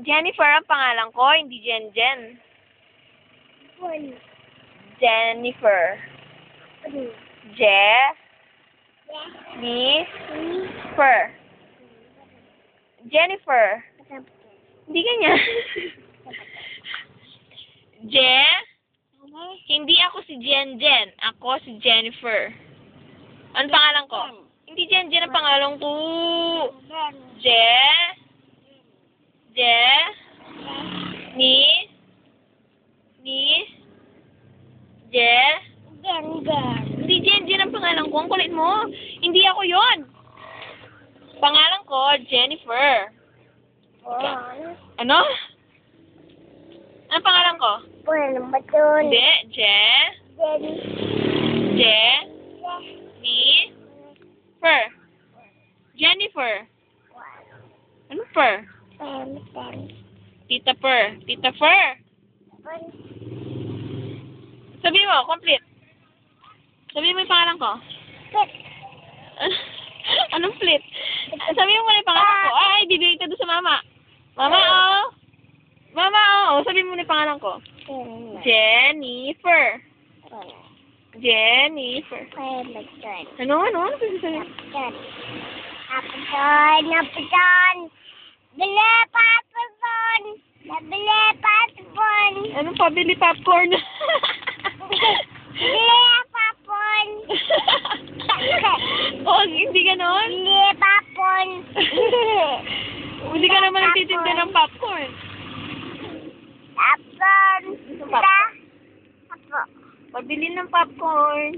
Jennifer ang pangalan ko, hindi Jen. Jennifer. Jennifer. Hindi ganyan. Hindi ako si Jen. Ako si Jennifer. Ano pangalan ko? Hindi Jen ang pangalan ko. Hindi Jen ang pangalan ko. Ang kulit mo. Hindi ako yon. Pangalan ko, Jennifer. Ano? Ano pangalan ko? Hindi. Jennifer. Ano Fer? Tita Fer. Sabi mo, complete. Sabi mo yung pangalan ko. Anong flit? Sabi mo muna yung pangalan ko. Ay, bibigay ka doon sa mama. Mama, Sabi mo muna yung pangalan ko. Jennifer. Ano? Ano sabi sa'yo? Anong pabili popcorn? Oh, hindi ganon? Hindi ka naman nagtitinda ng popcorn. Pabili ng popcorn.